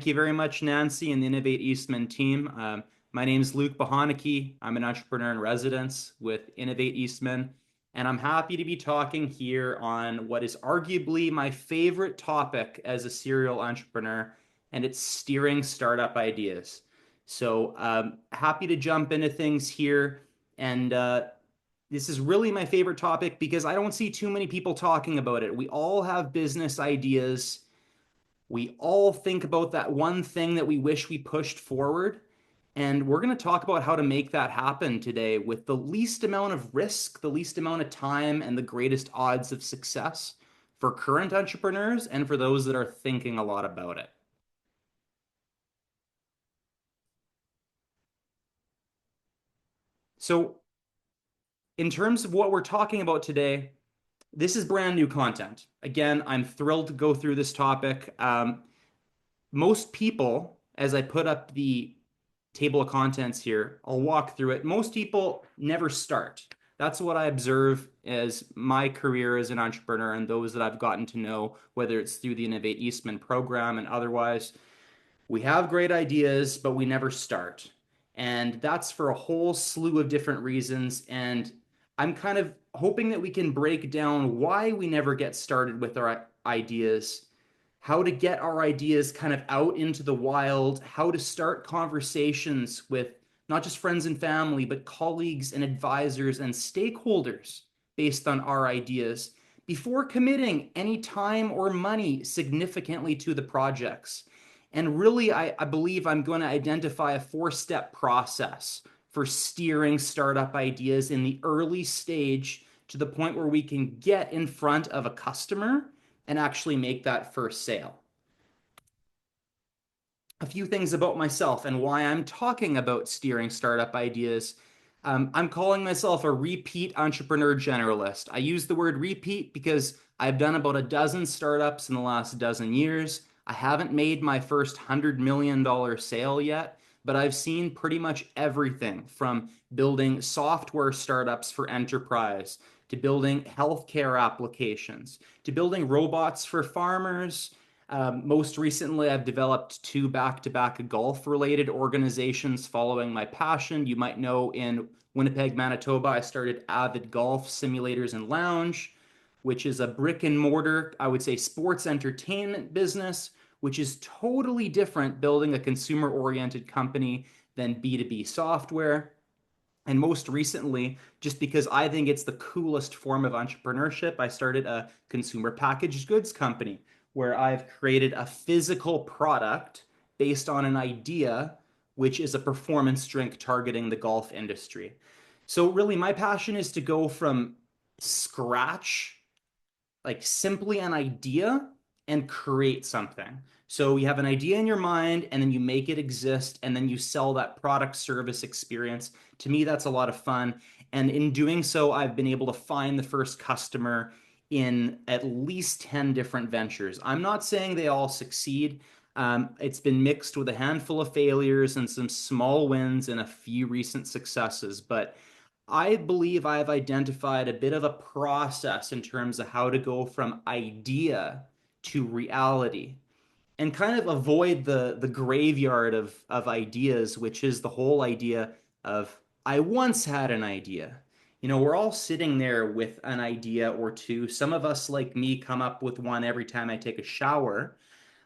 Thank you very much, Nancy and the Innovate Eastman team. My name is Luke Bohaneke. I'm an entrepreneur in residence with Innovate Eastman, and I'm happy to be talking here on what is arguably my favorite topic as a serial entrepreneur, and it's steering startup ideas. So, happy to jump into things here. And this is really my favorite topic because I don't see too many people talking about it. We all have business ideas. We all think about that one thing that we wish we pushed forward. And we're going to talk about how to make that happen today with the least amount of risk, the least amount of time, and the greatest odds of success for current entrepreneurs and for those that are thinking a lot about it. So, in terms of what we're talking about today, this is brand new content. Again, I'm thrilled to go through this topic. Most people, as I put up the table of contents here, I'll walk through it. Most people never start. That's what I observe as my career as an entrepreneur and those that I've gotten to know, whether it's through the Innovate Eastman program and otherwise. We have great ideas, but we never start. And that's for a whole slew of different reasons. And I'm kind of hoping that we can break down why we never get started with our ideas, how to get our ideas kind of out into the wild, how to start conversations with not just friends and family, but colleagues and advisors and stakeholders based on our ideas before committing any time or money significantly to the projects. And really, I believe I'm going to identify a four-step process for steering startup ideas in the early stage to the point where we can get in front of a customer and actually make that first sale. A few things about myself and why I'm talking about steering startup ideas. I'm calling myself a repeat entrepreneur generalist. I use the word repeat because I've done about a dozen startups in the last dozen years. I haven't made my first $100 million sale yet, but I've seen pretty much everything from building software startups for enterprise to building healthcare applications to building robots for farmers. Most recently, I've developed two back-to-back golf-related organizations following my passion. You might know in Winnipeg, Manitoba, I started Avid Golf Simulators and Lounge, which is a brick and mortar, I would say, sports entertainment business, which is totally different building a consumer-oriented company than B2B software. And most recently, just because I think it's the coolest form of entrepreneurship, I started a consumer packaged goods company where I've created a physical product based on an idea, which is a performance drink targeting the golf industry. So, really, my passion is to go from scratch, like simply an idea, and create something. So you have an idea in your mind and then you make it exist and then you sell that product service experience. To me, that's a lot of fun. And in doing so, I've been able to find the first customer in at least 10 different ventures. I'm not saying they all succeed. It's been mixed with a handful of failures and some small wins and a few recent successes. But I believe I've identified a bit of a process in terms of how to go from idea to reality and kind of avoid the graveyard of ideas, which is the whole idea of I once had an idea. You know, we're all sitting there with an idea or two. Some of us, like me, come up with one every time I take a shower.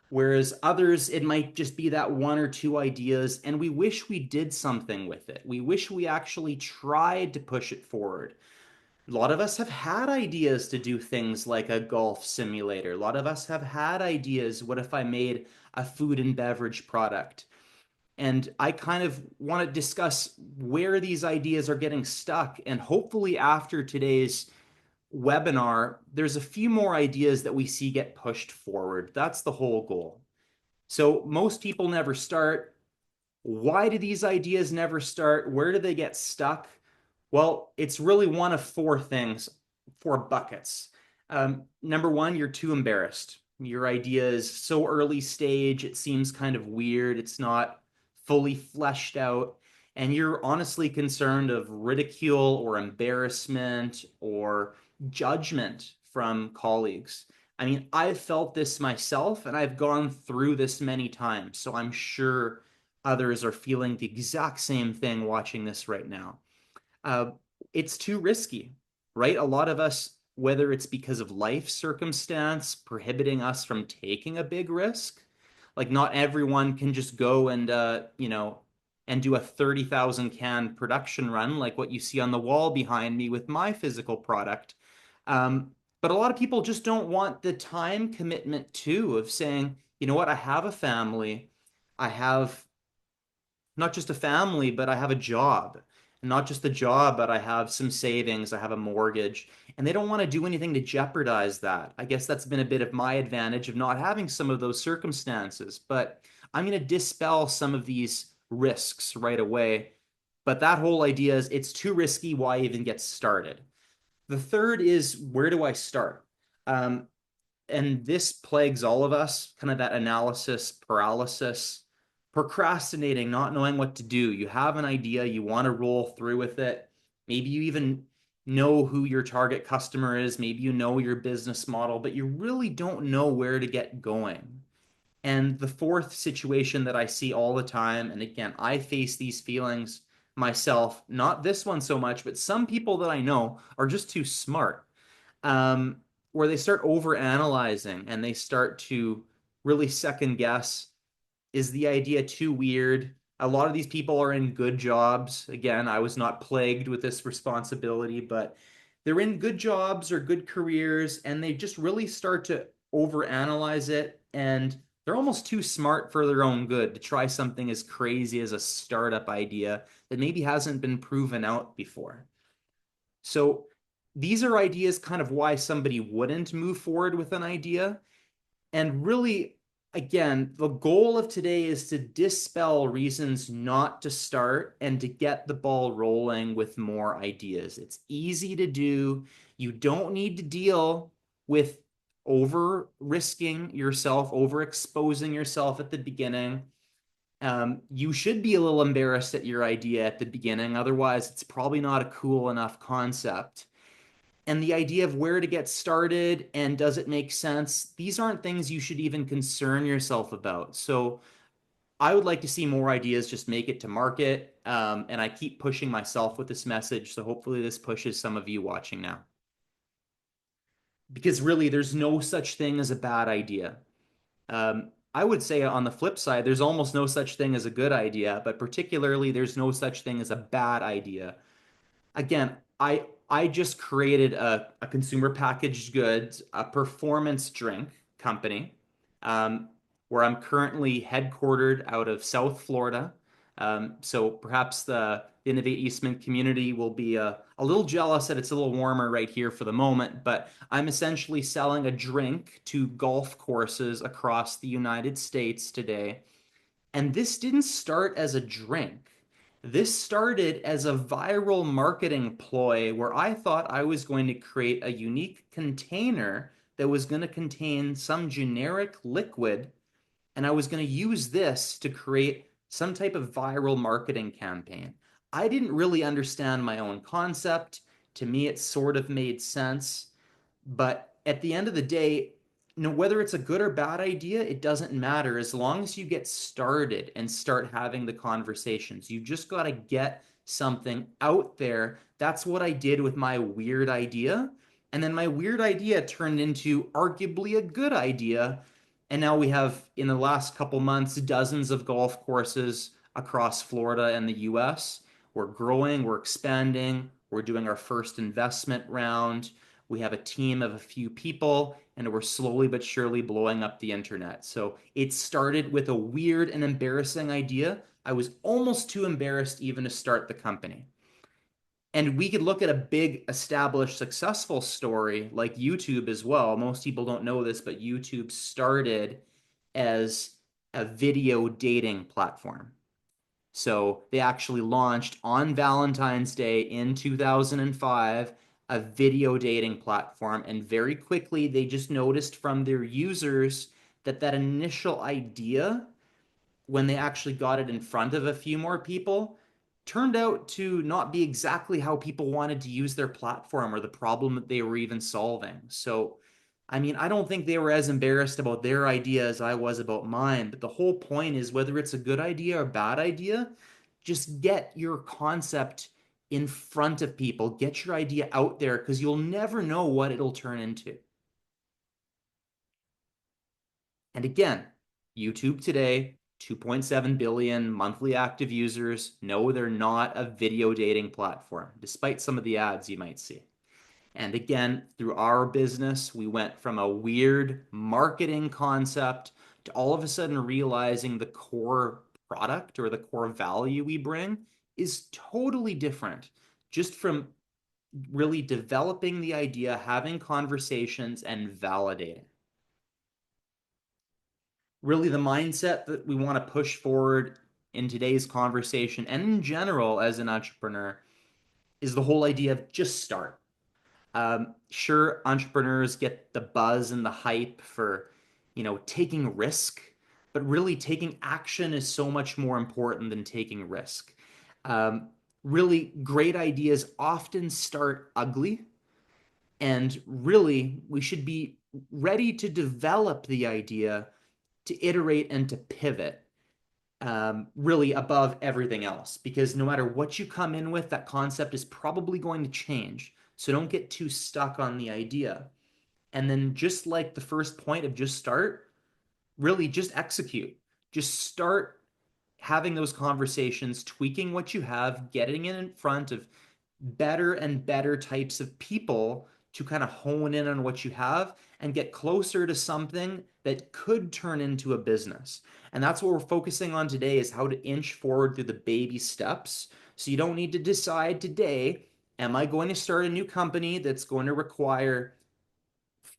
Whereas others, it might just be that one or two ideas, and we wish we did something with it. We wish we actually tried to push it forward. A lot of us have had ideas to do things like a golf simulator. A lot of us have had ideas. What if I made a food and beverage product? And I kind of want to discuss where these ideas are getting stuck. And hopefully, after today's webinar, there's a few more ideas that we see get pushed forward. That's the whole goal. So most people never start. Why do these ideas never start? Where do they get stuck? Well, it's really one of four things, four buckets. Number one, you're too embarrassed. Your idea is so early stage, it seems kind of weird. It's not fully fleshed out. And you're honestly concerned of ridicule or embarrassment or judgment from colleagues. I mean, I've felt this myself and I've gone through this many times. So I'm sure others are feeling the exact same thing watching this right now. uh, it's too risky, right? A lot of us, whether it's because of life circumstance prohibiting us from taking a big risk, like not everyone can just go and, and do a 30,000 can production run like what you see on the wall behind me with my physical product. Um, but a lot of people just don't want the time commitment too of saying, you know what, I have a family. I have not just a family, but I have a job. And not just a job, but I have some savings, I have a mortgage, and they don't want to do anything to jeopardize that. I guess that's been a bit of my advantage of not having some of those circumstances, but I'm going to dispel some of these risks right away. But that whole idea is it's too risky. Why even get started? The third is where do I start? Um, and this plagues all of us, kind of that analysis paralysis, procrastinating, not knowing what to do. You have an idea, you want to roll through with it. Maybe you even know who your target customer is, maybe you know your business model, but you really don't know where to get going. And the fourth situation that I see all the time, and again, I face these feelings myself, not this one so much, but some people that I know are just too smart, um, where they start over analyzing and they start to really second guess, is the idea too weird? A lot of these people are in good jobs. Again, I was not plagued with this responsibility, but they're in good jobs or good careers, and they just really start to overanalyze it. And they're almost too smart for their own good to try something as crazy as a startup idea that maybe hasn't been proven out before. So these are ideas kind of why somebody wouldn't move forward with an idea. And really, again, the goal of today is to dispel reasons not to start and to get the ball rolling with more ideas. It's easy to do. You don't need to deal with over risking yourself, over exposing yourself at the beginning. You should be a little embarrassed at your idea at the beginning. Otherwise, it's probably not a cool enough concept. And the idea of where to get started and does it make sense, these aren't things you should even concern yourself about. So I would like to see more ideas just make it to market. And I keep pushing myself with this message. So hopefully this pushes some of you watching now. Because really, there's no such thing as a bad idea. I would say on the flip side, there's almost no such thing as a good idea, but particularly, there's no such thing as a bad idea. Again, I just created a consumer packaged goods, a performance drink company, um, where I'm currently headquartered out of South Florida. So perhaps the Innovate Eastman community will be a little jealous that it's a little warmer right here for the moment, but I'm essentially selling a drink to golf courses across the United States today. And this didn't start as a drink. This started as a viral marketing ploy where I thought I was going to create a unique container that was going to contain some generic liquid, and I was going to use this to create some type of viral marketing campaign. I didn't really understand my own concept. To me, it sort of made sense. But at the end of the day, whether it's a good or bad idea, it doesn't matter as long as you get started and start having the conversations. You just got to get something out there. That's what I did with my weird idea. And then my weird idea turned into arguably a good idea. And now we have, in the last couple months, dozens of golf courses across Florida and the US. We're growing, we're expanding, we're doing our first investment round. We have a team of a few people, and we're slowly but surely blowing up the internet. So it started with a weird and embarrassing idea. I was almost too embarrassed even to start the company. And we could look at a big, established, successful story like YouTube as well. Most people don't know this, but YouTube started as a video dating platform. So they actually launched on Valentine's Day in 2005 a video dating platform. And very quickly, they just noticed from their users that that initial idea, when they actually got it in front of a few more people, turned out to not be exactly how people wanted to use their platform or the problem that they were even solving. So I mean, I don't think they were as embarrassed about their idea as I was about mine, but the whole point is whether it's a good idea or bad idea, just get your concept in front of people, get your idea out there because you'll never know what it'll turn into. And again, YouTube today, 2.7 billion monthly active users. No, they're not a video dating platform, despite some of the ads you might see. And again, through our business, we went from a weird marketing concept to all of a sudden realizing the core product or the core value we bring is totally different just from really developing the idea, having conversations, and validating. Really, the mindset that we want to push forward in today's conversation and in general as an entrepreneur is the whole idea of just start. Sure, entrepreneurs get the buzz and the hype for, taking risk, but really taking action is so much more important than taking risk. Um, Really great ideas often start ugly, and really we should be ready to develop the idea, to iterate and to pivot really above everything else. Because no matter what you come in with, that concept is probably going to change. So don't get too stuck on the idea. And then, just like the first point of just start, really just execute. Just start having those conversations, tweaking what you have, getting it in front of better and better types of people to kind of hone in on what you have and get closer to something that could turn into a business. And that's what we're focusing on today is how to inch forward through the baby steps. So you don't need to decide today, am I going to start a new company that's going to require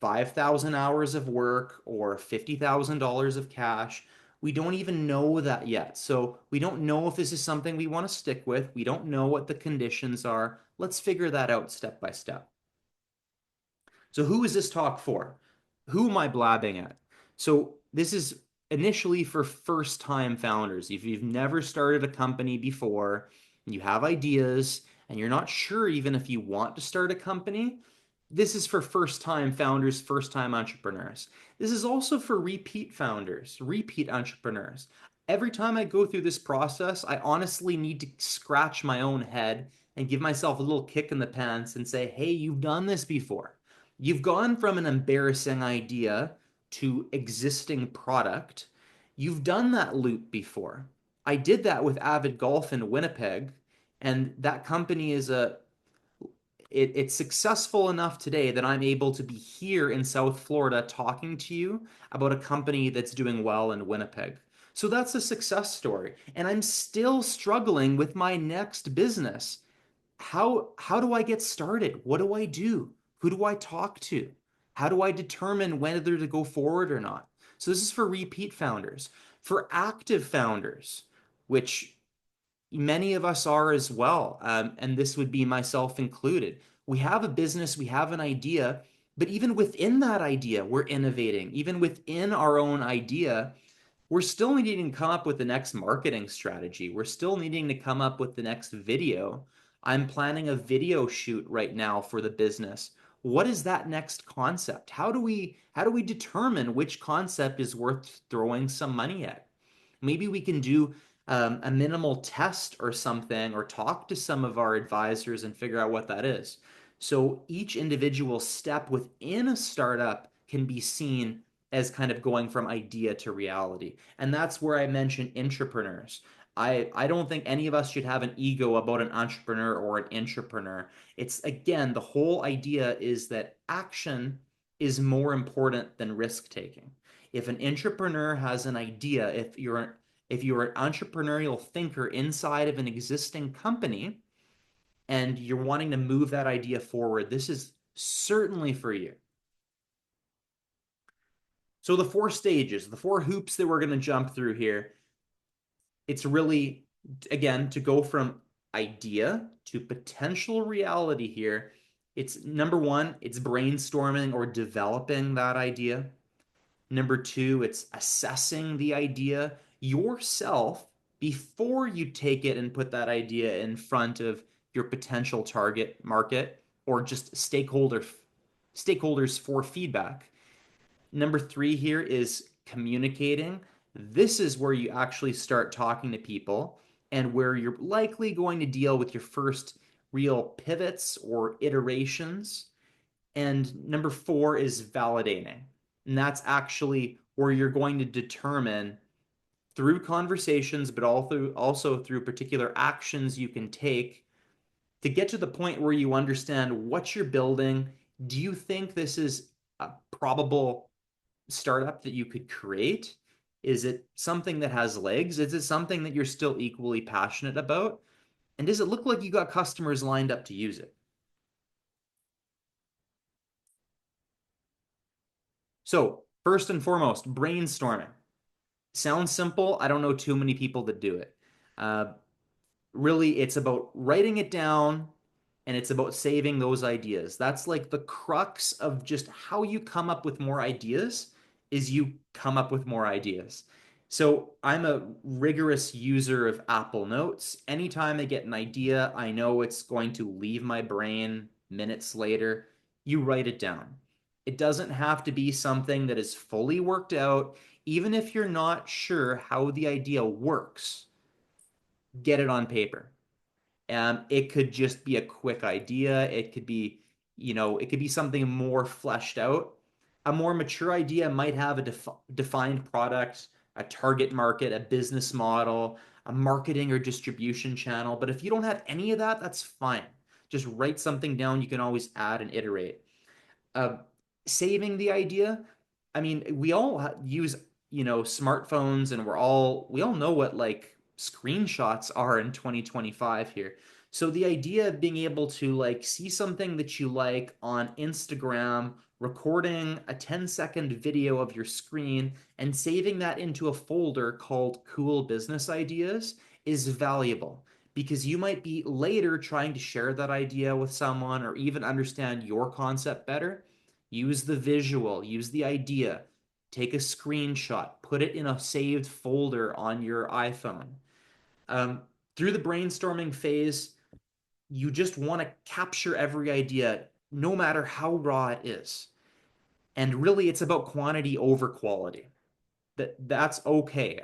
5,000 hours of work or $50,000 of cash. We don't even know that yet. So we don't know if this is something we want to stick with. We don't know what the conditions are. Let's figure that out step by step. So, who is this talk for? Who am I blabbing at? So, this is initially for first time founders. If you've never started a company before, and you have ideas, and you're not sure even if you want to start a company, this is for first time founders, first time entrepreneurs. This is also for repeat founders, repeat entrepreneurs. Every time I go through this process, I honestly need to scratch my own head and give myself a little kick in the pants and say, hey, you've done this before. You've gone from an embarrassing idea to existing product. You've done that loop before. I did that with Avid Golf in Winnipeg, and that company it's successful enough today that I'm able to be here in South Florida talking to you about a company that's doing well in Winnipeg. So that's a success story. And I'm still struggling with my next business. How do I get started? What do I do? Who do I talk to? How do I determine whether to go forward or not? So this is for repeat founders. For active founders, which many of us are as well, and this would be myself included. We have a business, we have an idea, but even within that idea, we're innovating. Even within our own idea, we're still needing to come up with the next marketing strategy. We're still needing to come up with the next video. I'm planning a video shoot right now for the business. What is that next concept? How do we determine which concept is worth throwing some money at? Maybe we can do a minimal test or something, or talk to some of our advisors and figure out what that is. So each individual step within a startup can be seen as kind of going from idea to reality. And that's where I mention entrepreneurs. I don't think any of us should have an ego about an entrepreneur or an intrapreneur. It's again, the whole idea is that action is more important than risk taking. If an entrepreneur has an idea, if you're an entrepreneurial thinker inside of an existing company and you're wanting to move that idea forward, this is certainly for you. So the four stages, the four hoops that we're going to jump through here, it's really, again, to go from idea to potential reality here. It's number one, it's brainstorming or developing that idea. Number two, it's assessing the idea yourself before you take it and put that idea in front of your potential target market or just stakeholders for feedback. Number three here is communicating. This is where you actually start talking to people and where you're likely going to deal with your first real pivots or iterations. And number four is validating. And that's actually where you're going to determine through conversations, but also through particular actions you can take to get to the point where you understand what you're building. Do you think this is a probable startup that you could create? Is it something that has legs? Is it something that you're still equally passionate about? And does it look like you got customers lined up to use it? So, first and foremost, brainstorming. Sounds simple. I don't know too many people that do it. Uh, Really, it's about writing it down and it's about saving those ideas. That's like the crux of just how you come up with more ideas is you come up with more ideas. So I'm a rigorous user of Apple Notes. Anytime I get an idea, I know it's going to leave my brain minutes later. You write it down. It doesn't have to be something that is fully worked out. Even if you're not sure how the idea works, get it on paper. It could just be a quick idea. It could be, it could be something more fleshed out. A more mature idea might have a defined product, a target market, a business model, a marketing or distribution channel. But if you don't have any of that, that's fine. Just write something down. You can always add and iterate. uh, Saving the idea. I mean, we all use, smartphones, and we all know what like screenshots are in 2025 here. So the idea of being able to like see something that you like on Instagram, recording a 10-second video of your screen and saving that into a folder called cool business ideas is valuable because you might be later trying to share that idea with someone or even understand your concept better. Use the visual, use the idea, take a screenshot, put it in a saved folder on your iPhone. Um, Through the brainstorming phase, you just want to capture every idea, no matter how raw it is. And really, it's about quantity over quality. That's okay.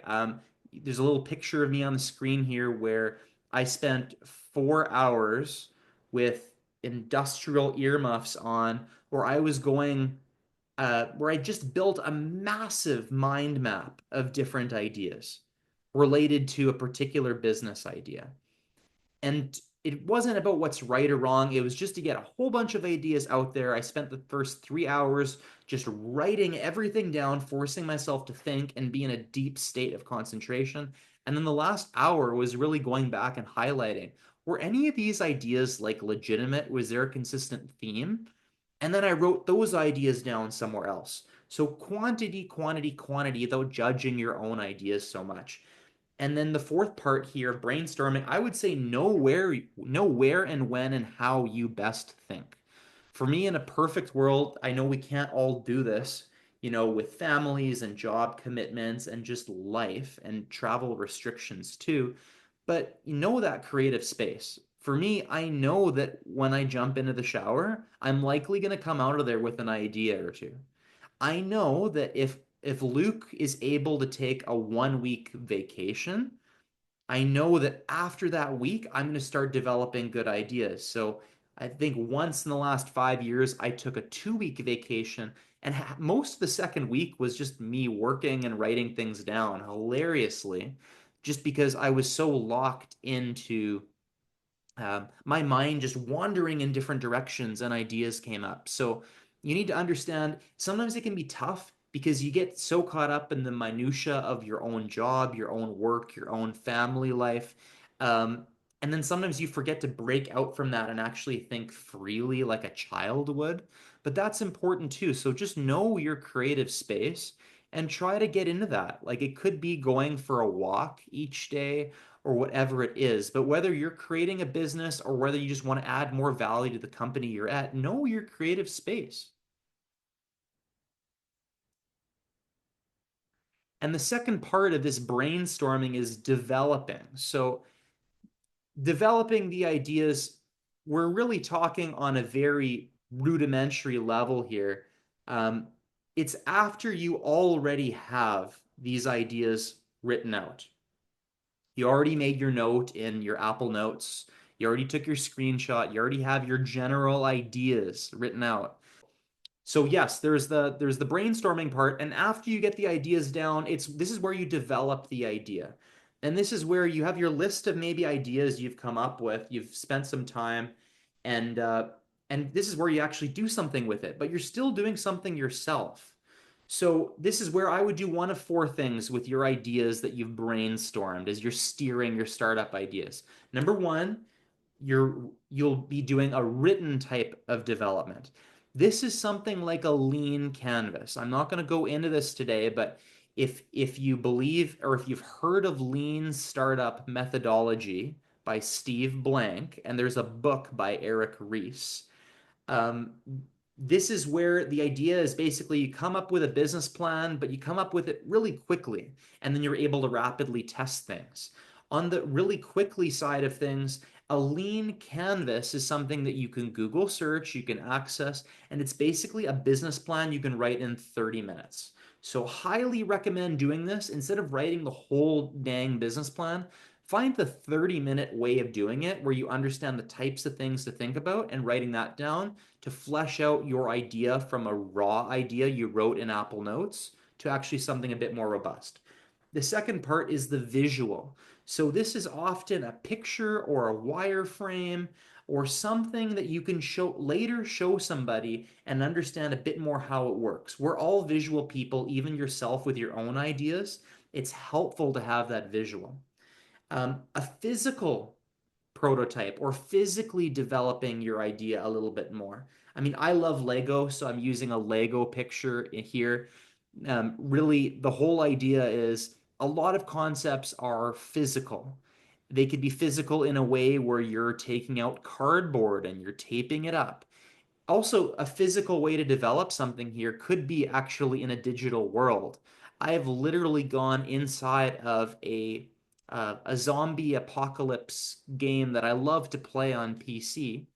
There's a little picture of me on the screen here where I spent 4 hours with industrial earmuffs on, where I was going, where I just built a massive mind map of different ideas related to a particular business idea. And it wasn't about what's right or wrong. It was just to get a whole bunch of ideas out there. I spent the first 3 hours just writing everything down, forcing myself to think and be in a deep state of concentration. And then the last hour was really going back and highlighting, were any of these ideas like legitimate? Was there a consistent theme? And then I wrote those ideas down somewhere else. So quantity, quantity, quantity, without judging your own ideas so much. And then the fourth part here of brainstorming, I would say know where and when and how you best think. For me, in a perfect world, I know we can't all do this, with families and job commitments and just life and travel restrictions too. But you know that creative space. For me, I know that when I jump into the shower, I'm likely going to come out of there with an idea or two. I know that if Luke is able to take a 1 week vacation, I know that after that week, I'm going to start developing good ideas. So I think once in the last 5 years, I took a 2 week vacation, and most of the second week was just me working and writing things down hilariously, just because I was so locked into my mind just wandering in different directions and ideas came up. So you need to understand sometimes it can be tough because you get so caught up in the minutia of your own job, your own work, your own family life. Um, and then sometimes you forget to break out from that and actually think freely like a child would. But that's important too. So just know your creative space and try to get into that. Like it could be going for a walk each day or whatever it is. But whether you're creating a business or whether you just want to add more value to the company you're at, know your creative space. And the second part of this brainstorming is developing. So, developing the ideas, we're really talking on a very rudimentary level here. Um, It's after you already have these ideas written out. You already made your note in your Apple Notes. You already took your screenshot. You already have your general ideas written out. So yes, there's the brainstorming part, and after you get the ideas down, it's this is where you develop the idea. And this is where you have your list of maybe ideas you've come up with, you've spent some time, and this is where you actually do something with it, but you're still doing something yourself. So this is where I would do one of four things with your ideas that you've brainstormed as you're steering your startup ideas. Number one, you'll be doing a written type of development. This is something like a lean canvas. I'm not going to go into this today, but if you believe or if you've heard of lean startup methodology by Steve Blank, and there's a book by Eric Ries, um, this is where the idea is basically you come up with a business plan, but you come up with it really quickly, and then you're able to rapidly test things. On the really quickly side of things, a lean canvas is something that you can Google search, you can access, and it's basically a business plan you can write in 30 minutes. So, highly recommend doing this instead of writing the whole dang business plan. Find the 30-minute way of doing it where you understand the types of things to think about and writing that down to flesh out your idea from a raw idea you wrote in Apple Notes to actually something a bit more robust. The second part is the visual. So this is often a picture or a wireframe or something that you can show somebody and understand a bit more how it works. We're all visual people, even yourself with your own ideas. It's helpful to have that visual. A physical prototype or physically developing your idea a little bit more. I mean, I love Lego, so I'm using a Lego picture here. Really, the whole idea is a lot of concepts are physical. They could be physical in a way where you're taking out cardboard and you're taping it up. Also, a physical way to develop something here could be actually in a digital world. I have literally gone inside of a zombie apocalypse game that I love to play on PC,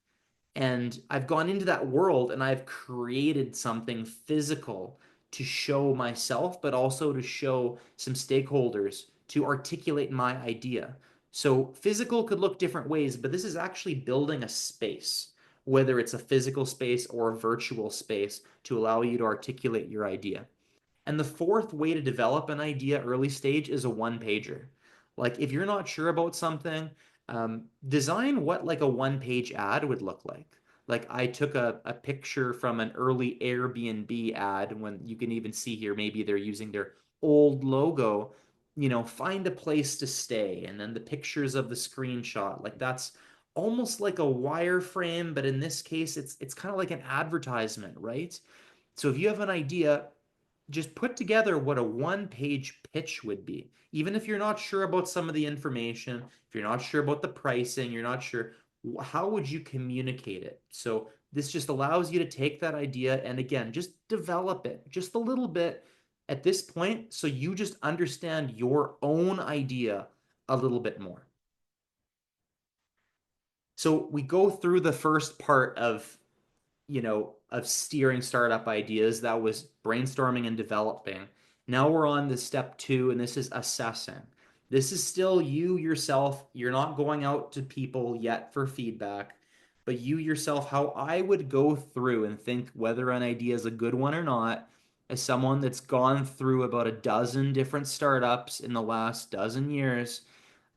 and I've gone into that world and I've created something physical to show myself, but also to show some stakeholders to articulate my idea. So physical could look different ways, but this is actually building a space, whether it's a physical space or a virtual space to allow you to articulate your idea. And the fourth way to develop an idea early stage is a one pager. Like if you're not sure about something, design what like a one page ad would look like. Like I took a picture from an early Airbnb ad when you can even see here, maybe they're using their old logo, find a place to stay. And then the pictures of the screenshot, like that's almost like a wireframe, but in this case, it's kind of like an advertisement, right? So if you have an idea, just put together what a one-page pitch would be. Even if you're not sure about some of the information, if you're not sure about the pricing, you're not sure, how would you communicate it? So this just allows you to take that idea and again, just develop it just a little bit at this point so you just understand your own idea a little bit more. So we go through the first part of steering startup ideas. That was brainstorming and developing. Now we're on to step two, and this is assessing. This is still you yourself. You're not going out to people yet for feedback, but you yourself, how I would go through and think whether an idea is a good one or not, as someone that's gone through about a dozen different startups in the last dozen years,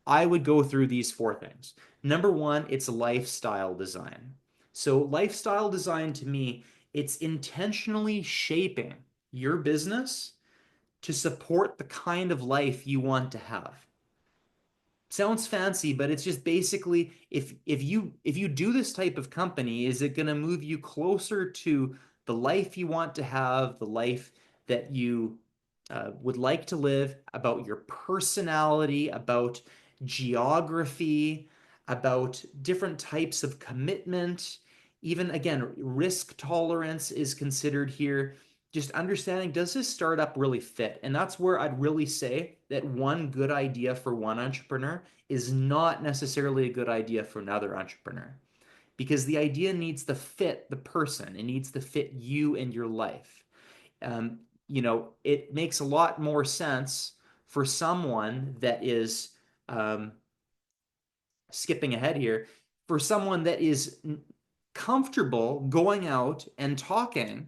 I would go through these four things. Number one, it's lifestyle design. So, lifestyle design to me, it's intentionally shaping your business to support the kind of life you want to have. Sounds fancy, but it's just basically if you do this type of company, is it going to move you closer to the life you want to have, the life that you would like to live, about your personality, about geography, about different types of commitment, even again, risk tolerance is considered here. Just understanding, does this startup really fit? And that's where I'd really say that one good idea for one entrepreneur is not necessarily a good idea for another entrepreneur because the idea needs to fit the person, it needs to fit you and your life. It makes a lot more sense for someone that is um, skipping ahead here, for someone that is comfortable going out and talking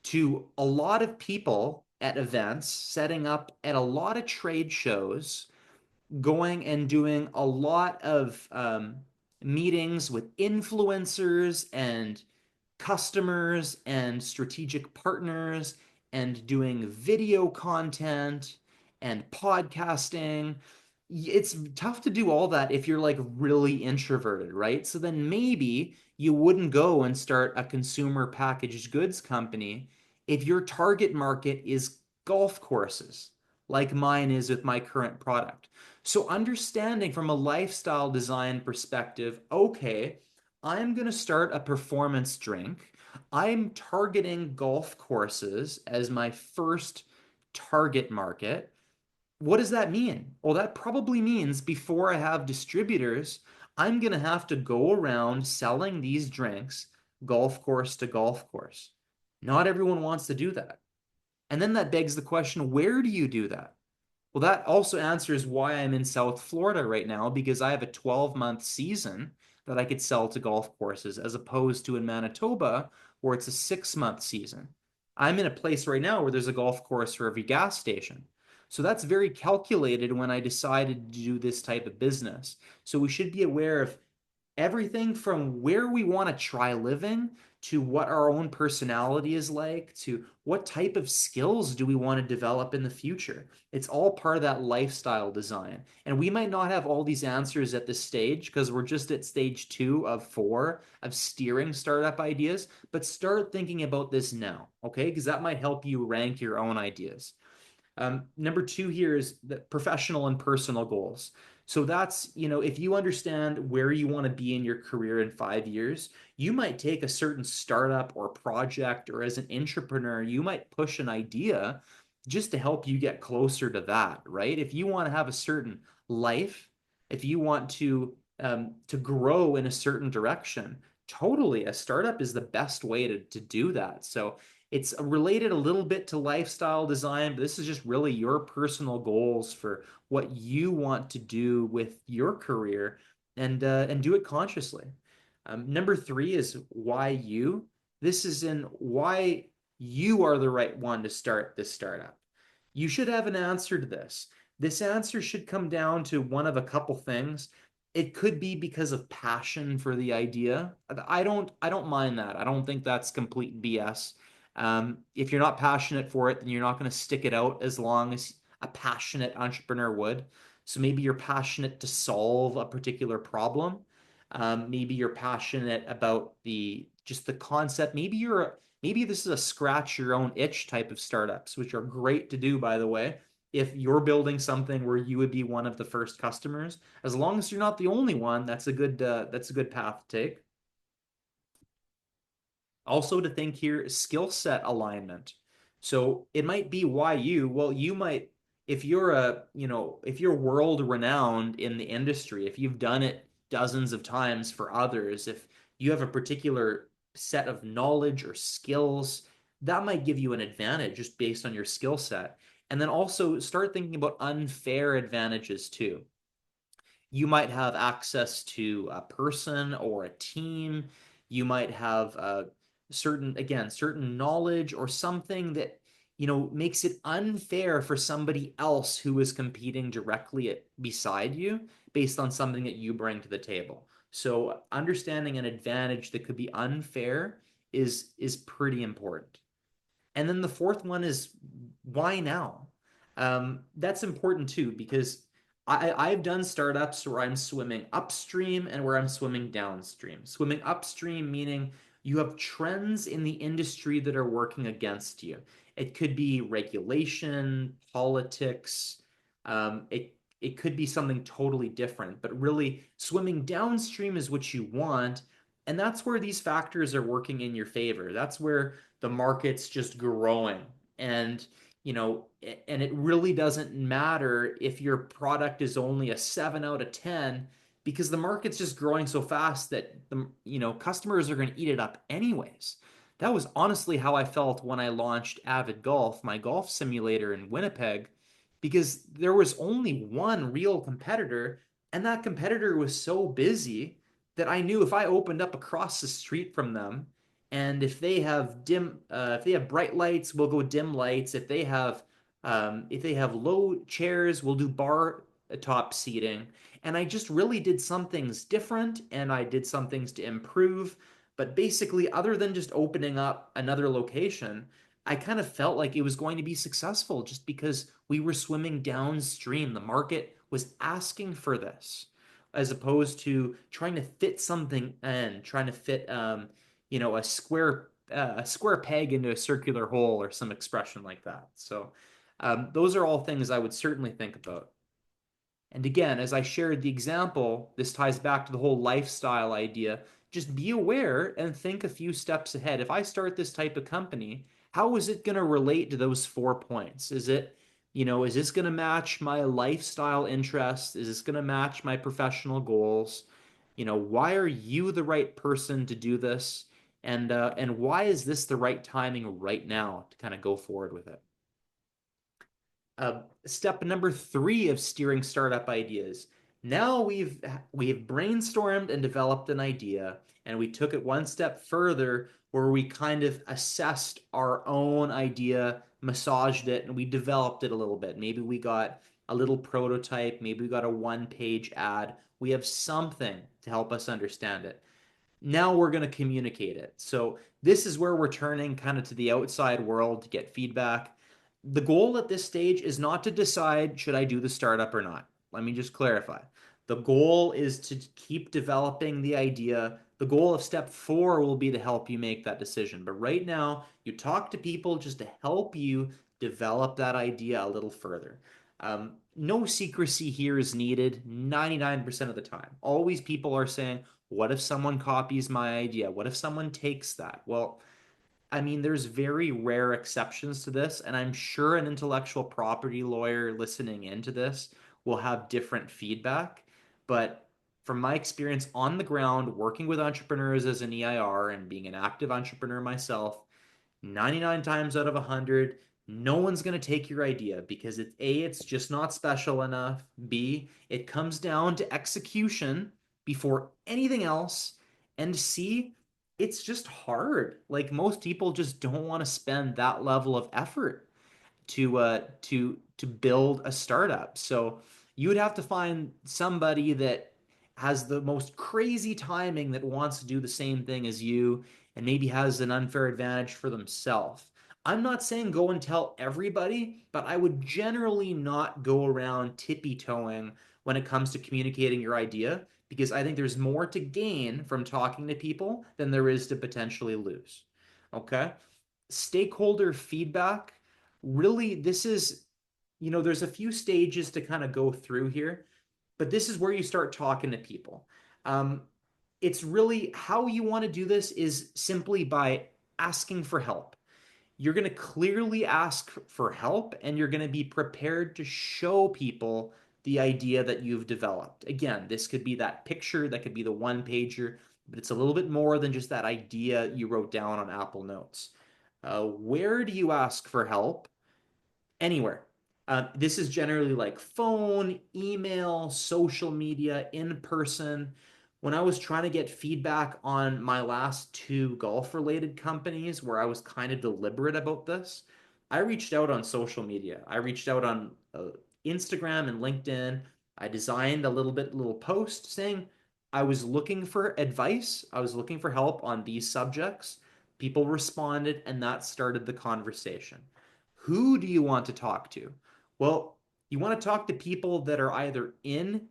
to a lot of people at events, setting up at a lot of trade shows, going and doing a lot of meetings with influencers and customers and strategic partners and doing video content and podcasting. It's tough to do all that if you're like really introverted, right? So then maybe you wouldn't go and start a consumer packaged goods company if your target market is golf courses, like mine is with my current product. So, understanding from a lifestyle design perspective, okay, I'm going to start a performance drink. I'm targeting golf courses as my first target market. What does that mean? Well, that probably means before I have distributors, I'm going to have to go around selling these drinks golf course to golf course. Not everyone wants to do that. And then that begs the question, where do you do that? Well, that also answers why I'm in South Florida right now, because I have a 12-month season that I could sell to golf courses, as opposed to in Manitoba, where it's a 6-month season. I'm in a place right now where there's a golf course for every gas station. So that's very calculated when I decided to do this type of business. So we should be aware of everything from where we want to try living to what our own personality is like to what type of skills do we want to develop in the future. It's all part of that lifestyle design. And we might not have all these answers at this stage because we're just at stage 2 of 4 of steering startup ideas, but start thinking about this now, okay? Because that might help you rank your own ideas. Number 2 here is the professional and personal goals. So that's, if you understand where you want to be in your career in 5 years, you might take a certain startup or project, or as an entrepreneur, you might push an idea just to help you get closer to that, right? If you want to have a certain life, if you want to grow in a certain direction, totally, a startup is the best way to do that. So it's related a little bit to lifestyle design, but this is just really your personal goals for what you want to do with your career, and do it consciously. Number 3 is why you. This is in why you are the right one to start this startup. You should have an answer to this. This answer should come down to one of a couple things. It could be because of passion for the idea. I don't mind that. I don't think that's complete BS. If you're not passionate for it, then you're not going to stick it out as long as a passionate entrepreneur would. So maybe you're passionate to solve a particular problem. Maybe you're passionate about the concept. Maybe this is a scratch your own itch type of startups, which are great to do, by the way. If you're building something where you would be one of the first customers, as long as you're not the only one, that's a good path to take. Also to think here, skill set alignment. So it might be why you, well, you might, if you're world renowned in the industry, if you've done it dozens of times for others, if you have a particular set of knowledge or skills, that might give you an advantage just based on your skill set. And then also start thinking about unfair advantages too. You might have access to a person or a team. You might have certain knowledge or something that, makes it unfair for somebody else who is competing directly beside you based on something that you bring to the table. So understanding an advantage that could be unfair is pretty important. And then the fourth one is why now? That's important too, because I've done startups where I'm swimming upstream and where I'm swimming downstream. Swimming upstream meaning you have trends in the industry that are working against you. It could be regulation, politics. It could be something totally different, but really swimming downstream is what you want. And that's where these factors are working in your favor. That's where the market's just growing. And it really doesn't matter if your product is only a 7 out of 10, because the market's just growing so fast that the customers are going to eat it up anyways. That was honestly how I felt when I launched Avid Golf, my golf simulator in Winnipeg, because there was only one real competitor, and that competitor was so busy that I knew if I opened up across the street from them, and if they have bright lights, we'll go dim lights. If they have low chairs, we'll do bar top seating. And I just really did some things different, and I did some things to improve. But basically, other than just opening up another location, I kind of felt like it was going to be successful just because we were swimming downstream. The market was asking for this, as opposed to trying to fit something in, trying to fit, a square peg into a circular hole or some expression like that. So, those are all things I would certainly think about. And again, as I shared the example, this ties back to the whole lifestyle idea. Just be aware and think a few steps ahead. If I start this type of company, how is it going to relate to those 4 points? Is this going to match my lifestyle interests? Is this going to match my professional goals? Why are you the right person to do this? And why is this the right timing right now to kind of go forward with it? Step number three of steering startup ideas. Now we've brainstormed and developed an idea, and we took it one step further where we kind of assessed our own idea, massaged it, and we developed it a little bit. Maybe we got a little prototype, maybe we got a one-page ad. We have something to help us understand it. Now we're going to communicate it. So this is where we're turning kind of to the outside world to get feedback. The goal at this stage is not to decide should I do the startup or not. Let me just clarify. The goal is to keep developing the idea. The goal of step four will be to help you make that decision. But right now, you talk to people just to help you develop that idea a little further. No secrecy here is needed 99% of the time. Always people are saying, what if someone copies my idea? What if someone takes that? Well, I mean, there's very rare exceptions to this, and I'm sure an intellectual property lawyer listening into this will have different feedback. But from my experience on the ground, working with entrepreneurs as an EIR and being an active entrepreneur myself, 99 times out of 100, no one's going to take your idea because it's just not special enough. B, it comes down to execution before anything else. And C, it's just hard. Like most people just don't want to spend that level of effort to build a startup. So you would have to find somebody that has the most crazy timing that wants to do the same thing as you and maybe has an unfair advantage for themselves. I'm not saying go and tell everybody, but I would generally not go around tippy-toeing when it comes to communicating your idea because I think there's more to gain from talking to people than there is to potentially lose. Okay? Stakeholder feedback, really, there's a few stages to kind of go through here, but this is where you start talking to people. Um, it's really how you want to do this is simply by asking for help. You're going to clearly ask for help and you're going to be prepared to show people the idea that you've developed. Again, this could be that picture, that could be the one pager, but it's a little bit more than just that idea you wrote down on Apple Notes. Where do you ask for help? Anywhere. This is generally like phone, email, social media, in person. When I was trying to get feedback on my last two golf related companies where I was kind of deliberate about this, I reached out on social media. I reached out on Instagram and LinkedIn. I designed a little post saying I was looking for advice. I was looking for help on these subjects. People responded, and that started the conversation. Who do you want to talk to? Well, you want to talk to people that are either in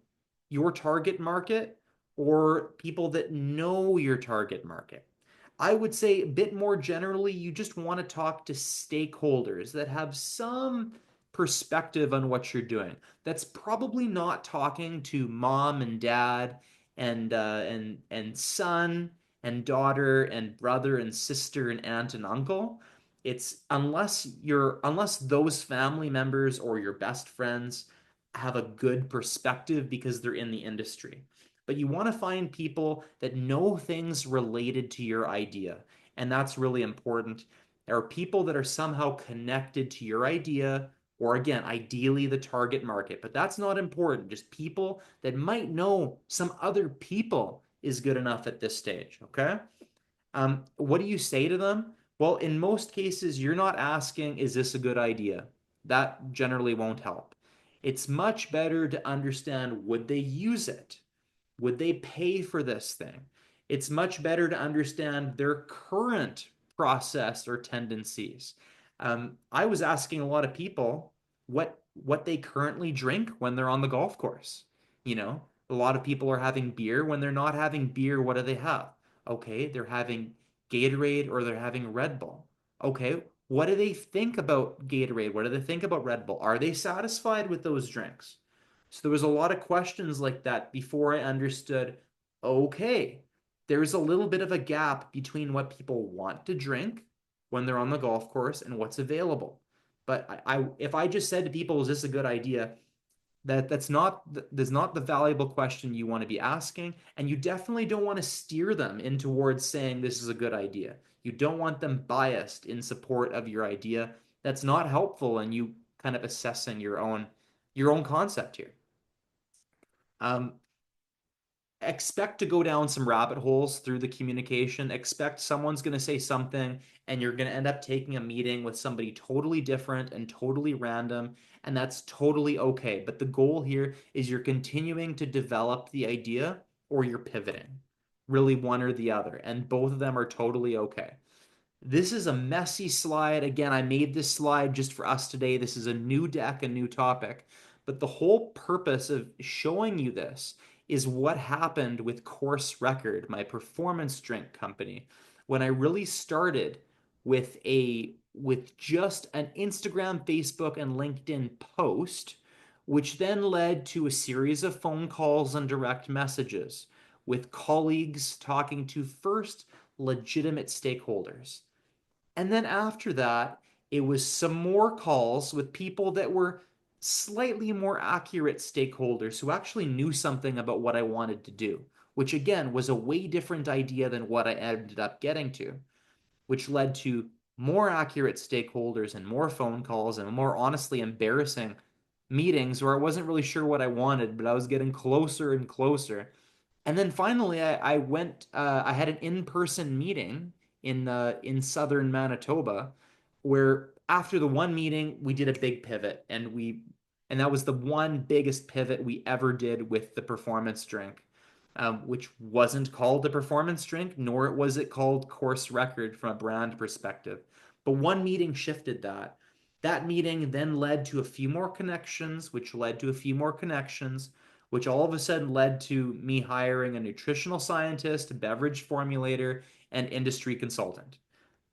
your target market or people that know your target market. I would say a bit more generally, you just want to talk to stakeholders that have some perspective on what you're doing. That's probably not talking to mom and dad and son and daughter and brother and sister and aunt and uncle. It's unless those family members or your best friends have a good perspective because they're in the industry. But you want to find people that know things related to your idea. And that's really important. There are people that are somehow connected to your idea, or again, ideally the target market, but that's not important. Just people that might know some other people is good enough at this stage, okay? What do you say to them? Well, in most cases, you're not asking, is this a good idea? That generally won't help. It's much better to understand, would they use it? Would they pay for this thing? It's much better to understand their current process or tendencies. I was asking a lot of people what they currently drink when they're on the golf course. You know, a lot of people are having beer. When they're not having beer, what do they have? Okay, they're having Gatorade or they're having Red Bull. Okay, what do they think about Gatorade? What do they think about Red Bull? Are they satisfied with those drinks? So there was a lot of questions like that before I understood, okay, there's a little bit of a gap between what people want to drink when they're on the golf course and what's available. But if I just said to people, is this a good idea? That's not the valuable question you want to be asking, and you definitely don't want to steer them in towards saying this is a good idea. You don't want them biased in support of your idea. That's not helpful in you kind of assessing your own concept here. Um, Expect to go down some rabbit holes through the communication. Expect someone's going to say something, and you're going to end up taking a meeting with somebody totally different and totally random, and that's totally okay. But the goal here is you're continuing to develop the idea or you're pivoting, really one or the other, and both of them are totally okay. This is a messy slide. Again, I made this slide just for us today. This is a new deck, a new topic. But the whole purpose of showing you this is what happened with Course Record, my performance drink company, when I really started with just an Instagram, Facebook, and LinkedIn post, which then led to a series of phone calls and direct messages with colleagues talking to first legitimate stakeholders. And then after that, it was some more calls with people that were slightly more accurate stakeholders who actually knew something about what I wanted to do, which again was a way different idea than what I ended up getting to, which led to more accurate stakeholders and more phone calls and more honestly embarrassing meetings where I wasn't really sure what I wanted, but I was getting closer and closer. And then finally, I went. I had an in-person meeting in southern Manitoba, where after the one meeting we did a big pivot, and that was the one biggest pivot we ever did with the performance drink, which wasn't called the performance drink, nor was it called Course Record from a brand perspective. But one meeting shifted that. That meeting then led to a few more connections, which led to a few more connections, which all of a sudden led to me hiring a nutritional scientist, a beverage formulator, and industry consultant.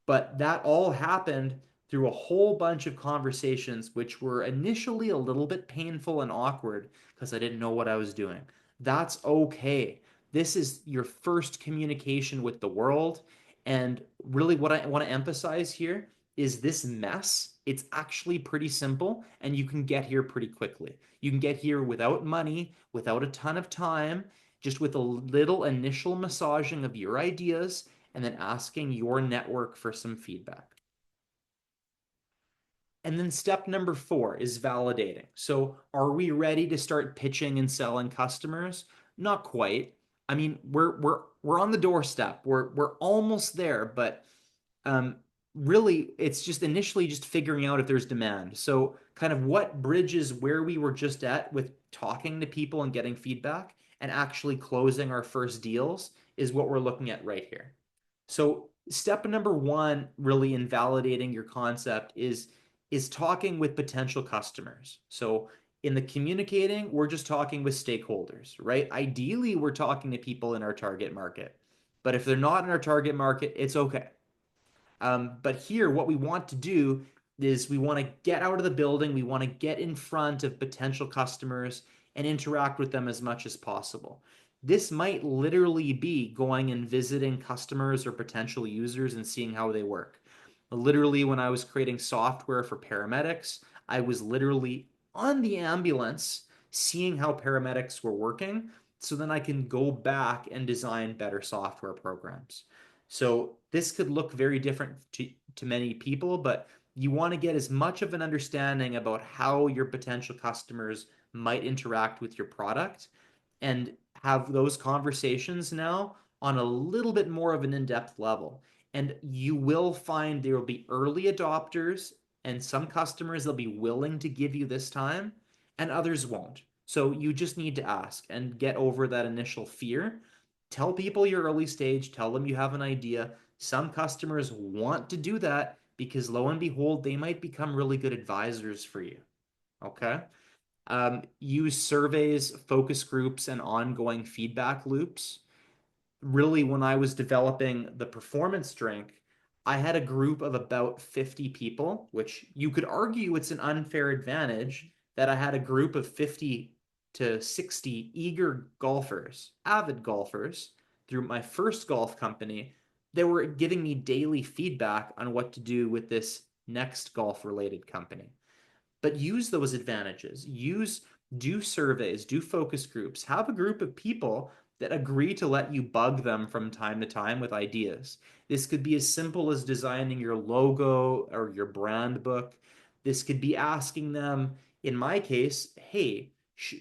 But that all happened through a whole bunch of conversations, which were initially a little bit painful and awkward because I didn't know what I was doing. That's okay. This is your first communication with the world. And really, what I want to emphasize here is this mess. It's actually pretty simple, and you can get here pretty quickly. You can get here without money, without a ton of time, just with a little initial massaging of your ideas and then asking your network for some feedback. And then step number 4 is validating. So, are we ready to start pitching and selling customers? Not quite. I mean, we're on the doorstep. We're almost there, but um, really, it's just initially just figuring out if there's demand. So, kind of what bridges where we were just at with talking to people and getting feedback and actually closing our first deals is what we're looking at right here. So, step number 1, really in validating your concept is talking with potential customers. So, in the communicating, we're just talking with stakeholders, right? Ideally, we're talking to people in our target market. But if they're not in our target market, it's okay. But here, what we want to do is we want to get out of the building, we want to get in front of potential customers and interact with them as much as possible. This might literally be going and visiting customers or potential users and seeing how they work. Literally, when I was creating software for paramedics, I was literally on the ambulance seeing how paramedics were working so then I can go back and design better software programs. So this could look very different to many people, but you want to get as much of an understanding about how your potential customers might interact with your product and have those conversations now on a little bit more of an in-depth level. And you will find there will be early adopters and some customers they'll be willing to give you this time, and others won't. So you just need to ask and get over that initial fear. Tell people you're early stage, tell them you have an idea. Some customers want to do that because lo and behold, they might become really good advisors for you. Okay. Use surveys, focus groups, and ongoing feedback loops. Really, when I was developing the performance drink, I had a group of about 50 people, which you could argue it's an unfair advantage that I had a group of 50 to 60 eager golfers, avid golfers, through my first golf company. They were giving me daily feedback on what to do with this next golf related company. But use those advantages. Do surveys, do focus groups, have a group of people that agree to let you bug them from time to time with ideas. This could be as simple as designing your logo or your brand book. This could be asking them, in my case, hey,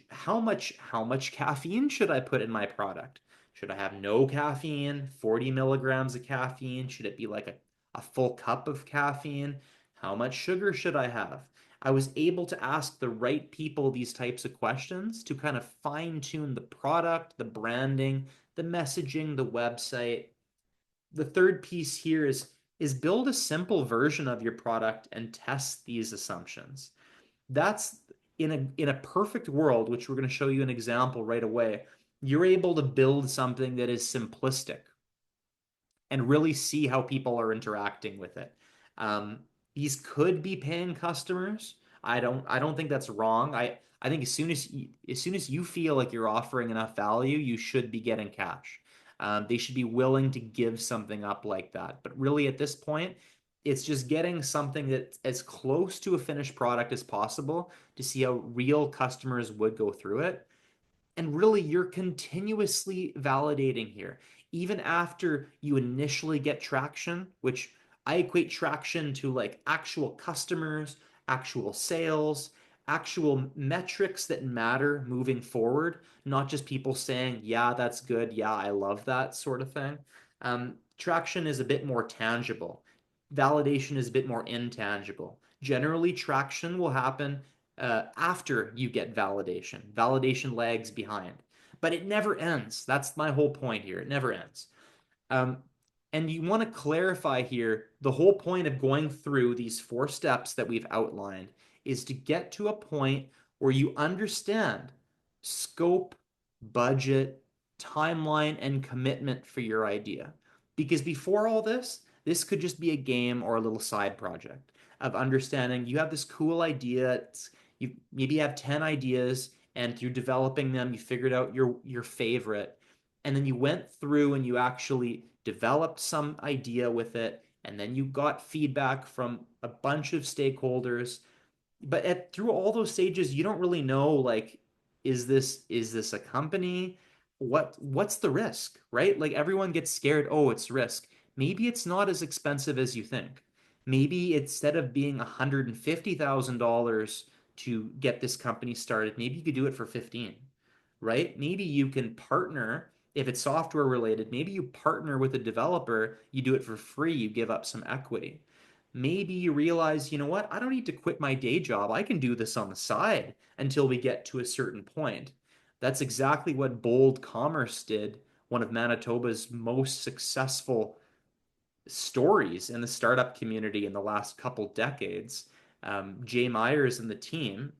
how much caffeine should I put in my product? Should I have no caffeine, 40 milligrams of caffeine? Should it be like a full cup of caffeine? How much sugar should I have? I was able to ask the right people these types of questions to kind of fine tune the product, the branding, the messaging, the website. The third piece here is build a simple version of your product and test these assumptions. That's in a perfect world, which we're going to show you an example right away. You're able to build something that is simplistic and really see how people are interacting with it. Um, these could be paying customers. I don't think that's wrong. I think as soon as you feel like you're offering enough value, you should be getting cash. They should be willing to give something up like that. But really, at this point, it's just getting something that's as close to a finished product as possible to see how real customers would go through it. And really, you're continuously validating here. Even after you initially get traction, which I equate traction to like actual customers, actual sales, actual metrics that matter moving forward, not just people saying, yeah, that's good. Yeah, I love that sort of thing. Traction is a bit more tangible. Validation is a bit more intangible. Generally, traction will happen after you get validation. Validation lags behind, but it never ends. That's my whole point here. It never ends. Um, and you want to clarify here the whole point of going through these four steps that we've outlined is to get to a point where you understand scope, budget, timeline, and commitment for your idea. Because before all this could just be a game or a little side project of understanding you have this cool idea. You maybe have 10 ideas, and through developing them, you figured out your favorite, and then you went through and you actually developed some idea with it, and then you got feedback from a bunch of stakeholders. But through all those stages, you don't really know, like, is this a company? What's the risk, right? Like everyone gets scared, oh, it's risk. Maybe it's not as expensive as you think. Maybe instead of being $150,000 to get this company started, maybe you could do it for 15, right? Maybe you can partner if it's software related, maybe you partner with a developer, you do it for free, you give up some equity. Maybe you realize, you know what, I don't need to quit my day job. I can do this on the side until we get to a certain point. That's exactly what Bold Commerce did, one of Manitoba's most successful stories in the startup community in the last couple decades. Jay Myers and the team,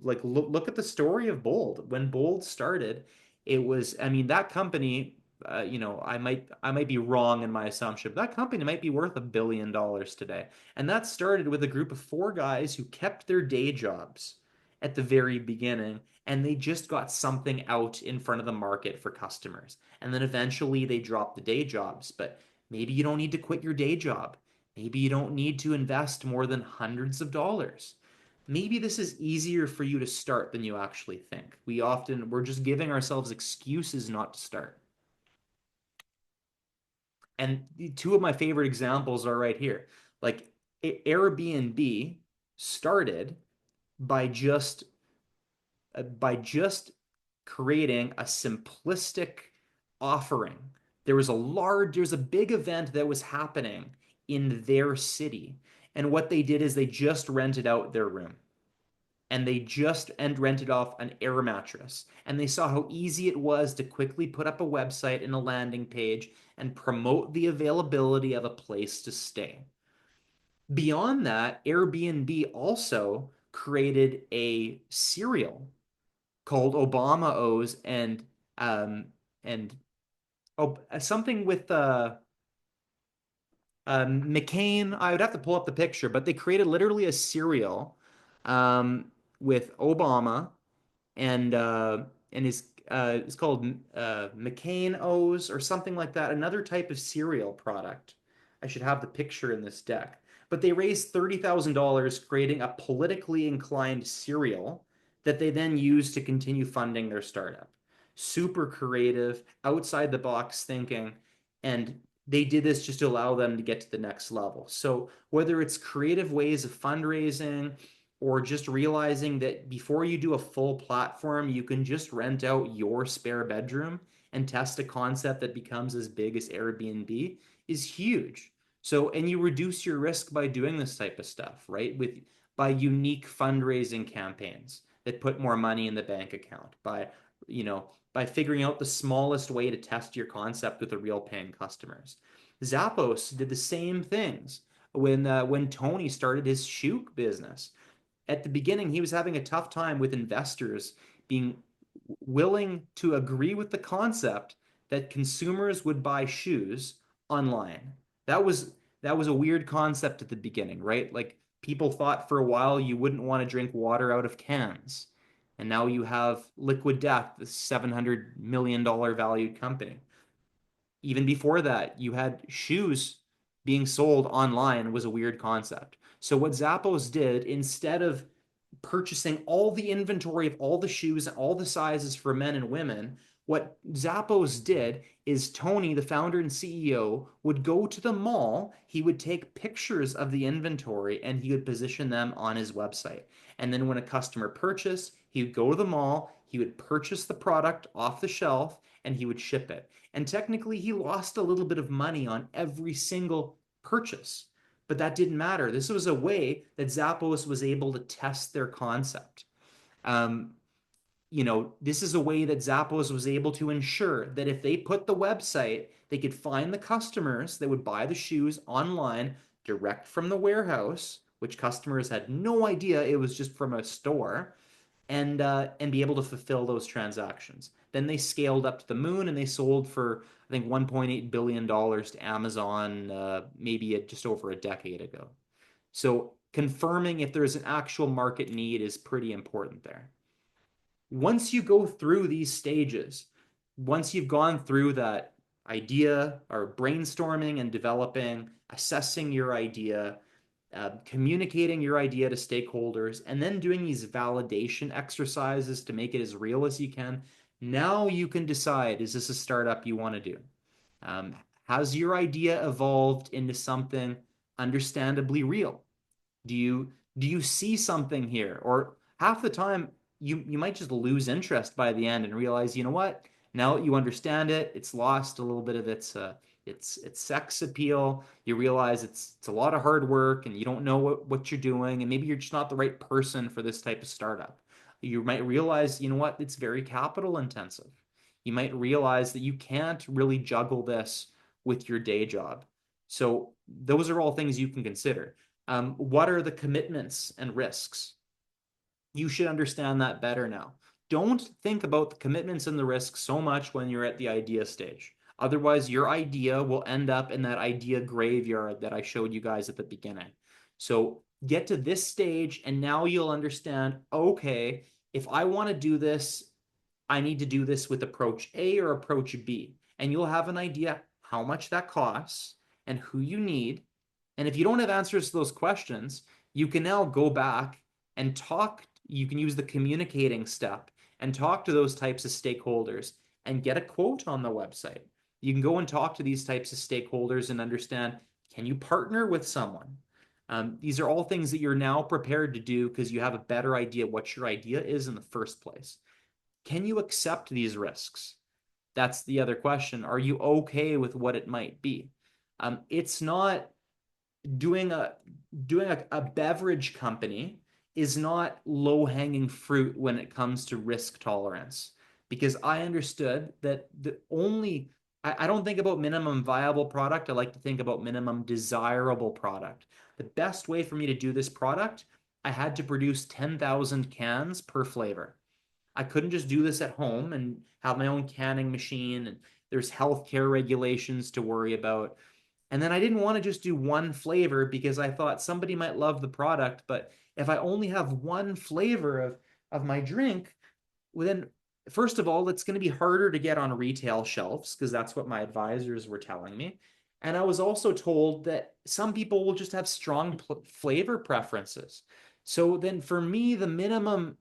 like look at the story of Bold. When Bold started, it was, I mean, that company, I might be wrong in my assumption, but that company might be worth $1 billion today. And that started with a group of four guys who kept their day jobs at the very beginning, and they just got something out in front of the market for customers. And then eventually they dropped the day jobs. But maybe you don't need to quit your day job. Maybe you don't need to invest more than hundreds of dollars. Maybe this is easier for you to start than you actually think. We're just giving ourselves excuses not to start. And two of my favorite examples are right here. Like Airbnb started by just creating a simplistic offering. There was a big event that was happening in their city. And what they did is they just rented out their room and they just and rented off an air mattress. And they saw how easy it was to quickly put up a website and a landing page and promote the availability of a place to stay. Beyond that, Airbnb also created a cereal called Obama O's um and oh something with McCain. I would have to pull up the picture, but they created literally a cereal um with Obama and his it's called McCain O's or something like that, another type of cereal product. I should have the picture in this deck. But they raised $30,000 creating a politically inclined cereal that they then used to continue funding their startup. Super creative, outside the box thinking, and they did this just to allow them to get to the next level. So whether it's creative ways of fundraising, or just realizing that before you do a full platform, you can just rent out your spare bedroom and test a concept that becomes as big as Airbnb is huge. So, and you reduce your risk by doing this type of stuff, right? By unique fundraising campaigns that put more money in the bank account, by figuring out the smallest way to test your concept with the real paying customers. Zappos did the same things when Tony started his shoe business. At the beginning, he was having a tough time with investors being willing to agree with the concept that consumers would buy shoes online. That was that was a weird concept at the beginning, right? Like people thought for a while you wouldn't want to drink water out of cans. And now you have Liquid Death, the $700 million valued company. Even before that, you had shoes being sold online was a weird concept. So what Zappos did, instead of purchasing all the inventory of all the shoes and all the sizes for men and women, what Zappos did is Tony, the founder and CEO, would go to the mall, he would take pictures of the inventory and he would position them on his website. And then when a customer purchased, he would go to the mall, he would purchase the product off the shelf, and he would ship it. And technically, he lost a little bit of money on every single purchase, but that didn't matter. This was a way that Zappos was able to test their concept. Um, this is a way that Zappos was able to ensure that if they put the website, they could find the customers that would buy the shoes online direct from the warehouse, which customers had no idea it was just from a store, and be able to fulfill those transactions. Then they scaled up to the moon and they sold for I think $1.8 billion to Amazon maybe just over a decade ago. So confirming if there's an actual market need is pretty important there. Once you go through these stages, once you've gone through that idea or brainstorming and developing, assessing your idea, communicating your idea to stakeholders, and then doing these validation exercises to make it as real as you can. Now you can decide, is this a startup you want to do? Um, has your idea evolved into something understandably real? Do you see something here? Or half the time you might just lose interest by the end and realize, you know what? Now that you understand it, it's lost a little bit of its sex appeal. You realize it's a lot of hard work and you don't know what you're doing, and maybe you're just not the right person for this type of startup. You might realize, you know what, it's very capital intensive. You might realize that you can't really juggle this with your day job. So those are all things you can consider. What are the commitments and risks? You should understand that better now. Don't think about the commitments and the risks so much when you're at the idea stage. Otherwise, your idea will end up in that idea graveyard that I showed you guys at the beginning. So get to this stage, and now you'll understand, okay, if I want to do this, I need to do this with approach A or approach B. And you'll have an idea how much that costs and who you need. And if you don't have answers to those questions, you can now go back and talk. You can use the communicating step and talk to those types of stakeholders and get a quote on the website. You can go and talk to these types of stakeholders and understand, can you partner with someone? These are all things that you're now prepared to do because you have a better idea what your idea is in the first place. Can you accept these risks? That's the other question. Are you okay with what it might be? It's not doing a doing a beverage company is not low-hanging fruit when it comes to risk tolerance, because I understood that the only I don't think about minimum viable product. I like to think about minimum desirable product. The best way for me to do this product, I had to produce 10,000 cans per flavor. I couldn't just do this at home and have my own canning machine, and there's healthcare regulations to worry about. And then I didn't want to just do one flavor because I thought somebody might love the product, but if I only have one flavor of my drink, well, then first of all, it's going to be harder to get on retail shelves because that's what my advisors were telling me. And I was also told that some people will just have strong flavor preferences. So then for me, the minimum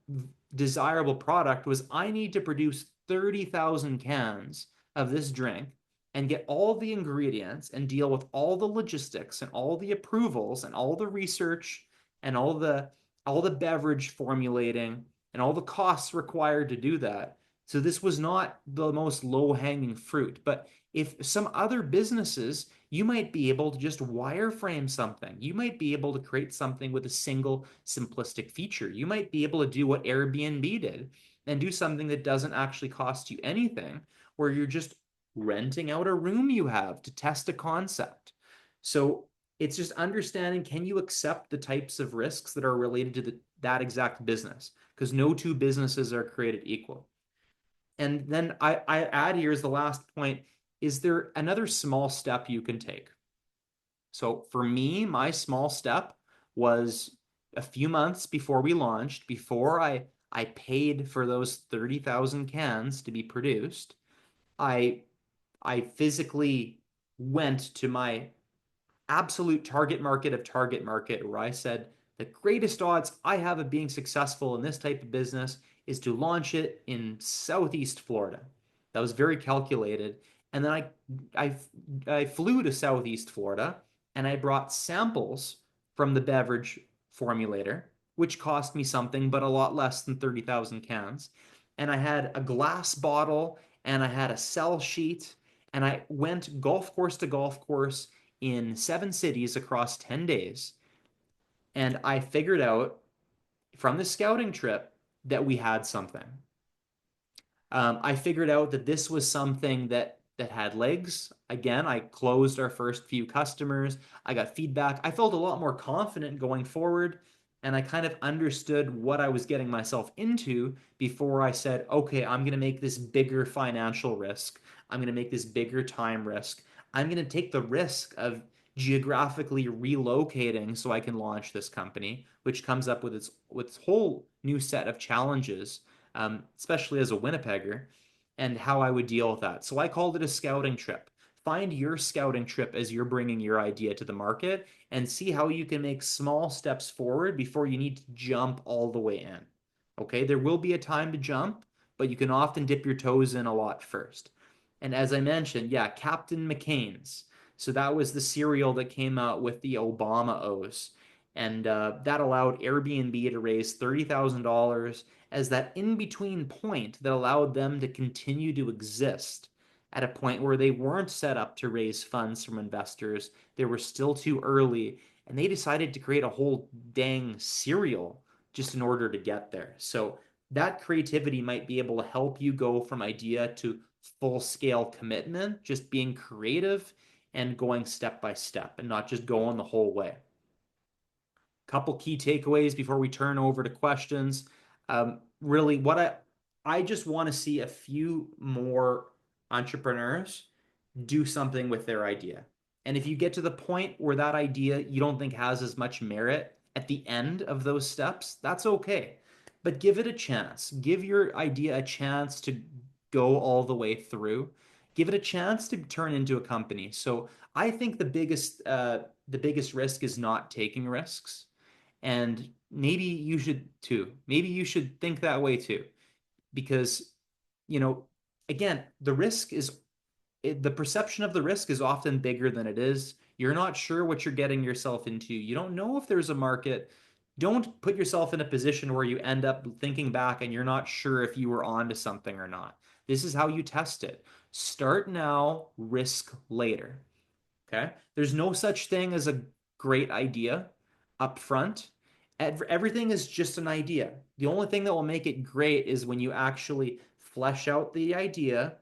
desirable product was I need to produce 30,000 cans of this drink and get all the ingredients and deal with all the logistics and all the approvals and all the research and all the beverage formulating and all the costs required to do that. So this was not the most low-hanging fruit. But if some other businesses, you might be able to just wireframe something. You might be able to create something with a single simplistic feature. You might be able to do what Airbnb did and do something that doesn't actually cost you anything, where you're just renting out a room you have to test a concept. So it's just understanding, can you accept the types of risks that are related to that exact business? Because no two businesses are created equal. And then I add here as the last point, is there another small step you can take? So for me, my small step was a few months before we launched, before I paid for those 30,000 cans to be produced. I I physically went to my absolute target market where I said the greatest odds I have of being successful in this type of business is to launch it in Southeast Florida. That was very calculated. And then I I flew to Southeast Florida and I brought samples from the beverage formulator, which cost me something but a lot less than 30,000 cans. And I had a glass bottle and I had a sell sheet and I went golf course to golf course in 7 cities across 10 days. And I figured out from the scouting trip that we had something. I figured out that this was something that had legs. Again, I closed our first few customers. I got feedback. I felt a lot more confident going forward, and I kind of understood what I was getting myself into before I said, okay, I'm going to make this bigger financial risk. I'm going to make this bigger time risk. I'm going to take the risk of geographically relocating so I can launch this company, which comes up with its whole new set of challenges, especially as a Winnipegger, and how I would deal with that. So I called it a scouting trip. Find your scouting trip as you're bringing your idea to the market and see how you can make small steps forward before you need to jump all the way in. Okay, there will be a time to jump, but you can often dip your toes in a lot first. And as I mentioned, yeah, Captain McCain's. So that was the cereal that came out with the Obama O's. And that allowed Airbnb to raise $30,000 as that in between point that allowed them to continue to exist at a point where they weren't set up to raise funds from investors. They were still too early, and they decided to create a whole dang cereal just in order to get there. So that creativity might be able to help you go from idea to full scale commitment, just being creative and going step by step and not just going the whole way. Couple key takeaways before we turn over to questions. Really, what I just want to see a few more entrepreneurs do something with their idea. And if you get to the point where that idea you don't think has as much merit at the end of those steps, that's okay. But give it a chance. Give your idea a chance to go all the way through. Give it a chance to turn into a company. So I think the biggest risk is not taking risks. And maybe you should too. Maybe you should think that way too. Because, you know, again, the risk is the perception of the risk is often bigger than it is. You're not sure what you're getting yourself into. You don't know if there's a market. Don't put yourself in a position where you end up thinking back and you're not sure if you were onto something or not. This is how you test it. Start now, risk later. Okay. There's no such thing as a great idea up front. Everything is just an idea. The only thing that will make it great is when you actually flesh out the idea,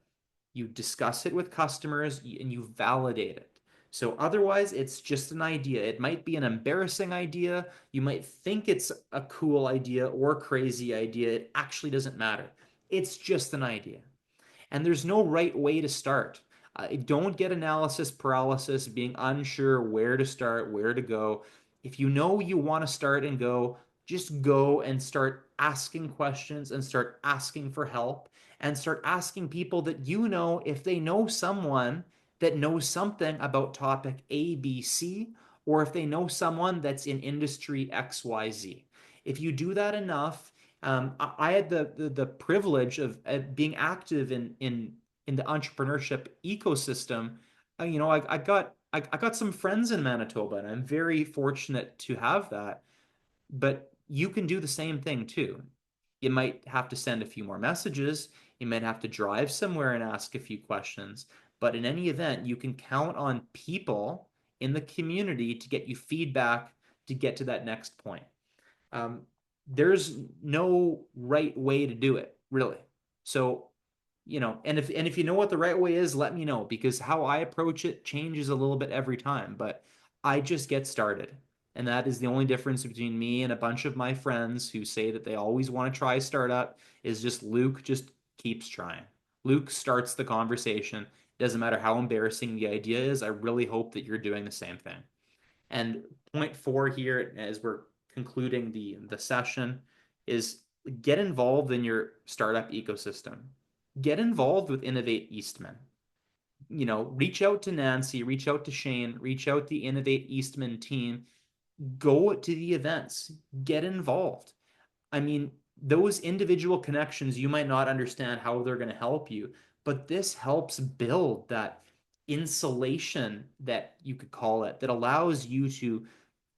you discuss it with customers, and you validate it. So otherwise, it's just an idea. It might be an embarrassing idea. You might think it's a cool idea or crazy idea. It actually doesn't matter. It's just an idea. And there's no right way to start. Don't get analysis paralysis, being unsure where to start, where to go. If you know you want to start and go, just go and start asking questions and start asking for help and start asking people that you know if they know someone that knows something about topic A, B, C, or if they know someone that's in industry XYZ. If you do that enough, I had the privilege of being active in the entrepreneurship ecosystem. I got some friends in Manitoba, and I'm very fortunate to have that. But you can do the same thing too. You might have to send a few more messages. You might have to drive somewhere and ask a few questions. But in any event, you can count on people in the community to get you feedback to get to that next point. Um, there's no right way to do it, really. So, and if you know what the right way is, let me know because how I approach it changes a little bit every time, but I just get started. And that is the only difference between me and a bunch of my friends who say that they always want to try a startup is just Luke just keeps trying. Luke starts the conversation. Doesn't matter how embarrassing the idea is. I really hope that you're doing the same thing. And point four here, as we're concluding the session, is get involved in your startup ecosystem. Get involved with Innovate Eastman. Reach out to Nancy, reach out to Shane, reach out to the Innovate Eastman team. Go to the events, get involved. I mean, those individual connections, you might not understand how they're going to help you, but this helps build that insulation that you could call it that allows you to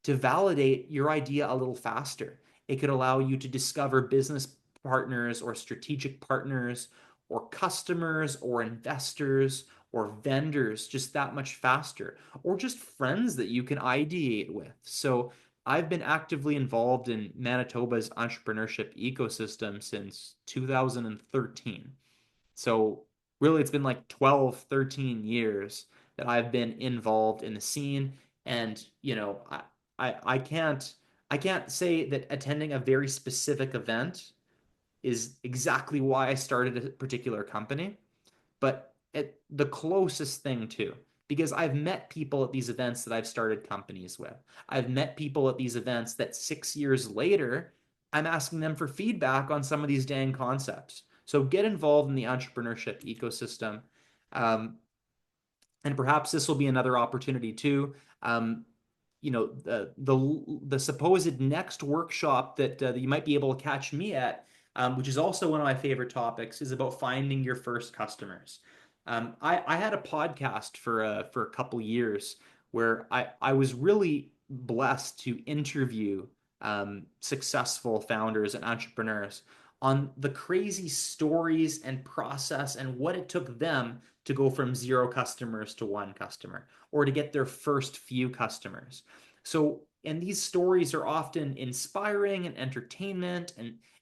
validate your idea a little faster. It could allow you to discover business partners or strategic partners or customers or investors or vendors just that much faster, or just friends that you can ideate with. So I've been actively involved in Manitoba's entrepreneurship ecosystem since 2013. So really, it's been like 12, 13 years that I've been involved in the scene. And, I can't say that attending a very specific event is exactly why I started a particular company, but the closest thing to, because I've met people at these events that I've started companies with. I've met people at these events that 6 years later, I'm asking them for feedback on some of these dang concepts. So get involved in the entrepreneurship ecosystem. Um, and perhaps this will be another opportunity too. The supposed next workshop that you might be able to catch me at, which is also one of my favorite topics, is about finding your first customers. I had a podcast for a couple years where I was really blessed to interview successful founders and entrepreneurs on the crazy stories and process and what it took them to go from zero customers to one customer or to get their first few customers. So, and these stories are often inspiring and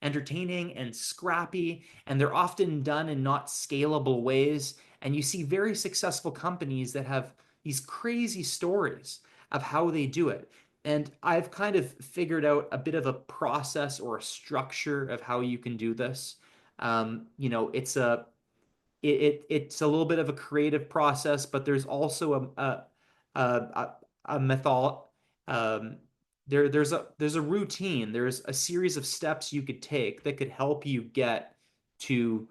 entertaining and scrappy, and they're often done in not scalable ways. And you see very successful companies that have these crazy stories of how they do it. And I've kind of figured out a bit of a process or a structure of how you can do this. It's it's a little bit of a creative process, but there's also a method. Um, there's a routine. There's a series of steps you could take that could help you to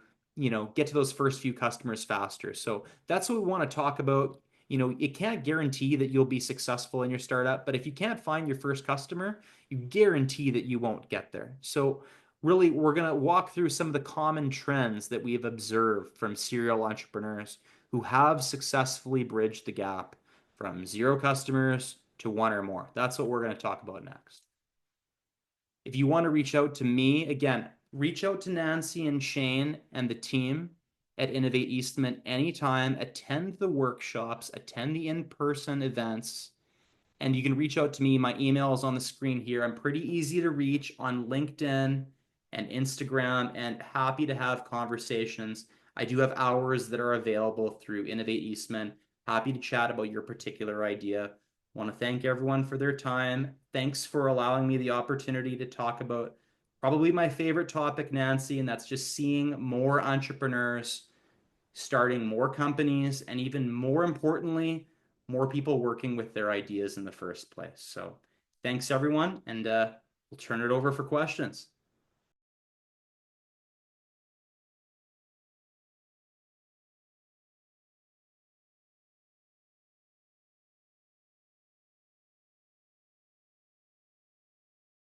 get to those first few customers faster. So that's what we want to talk about. It can't guarantee that you'll be successful in your startup, but if you can't find your first customer, you guarantee that you won't get there. So really, we're going to walk through some of the common trends that we have observed from serial entrepreneurs. who have successfully bridged the gap from zero customers to one or more. That's what we're going to talk about next. If you want to reach out to me, again, reach out to Nancy and Shane and the team at Innovate Eastman anytime. Attend the workshops, attend the in-person events, and you can reach out to me. My email is on the screen here. I'm pretty easy to reach on LinkedIn and Instagram, and happy to have conversations. I do have hours that are available through Innovate Eastman. Happy to chat about your particular idea. Want to thank everyone for their time. Thanks for allowing me the opportunity to talk about probably my favorite topic, Nancy, and that's just seeing more entrepreneurs starting more companies, and even more importantly, more people working with their ideas in the first place. So thanks, everyone, and we'll turn it over for questions.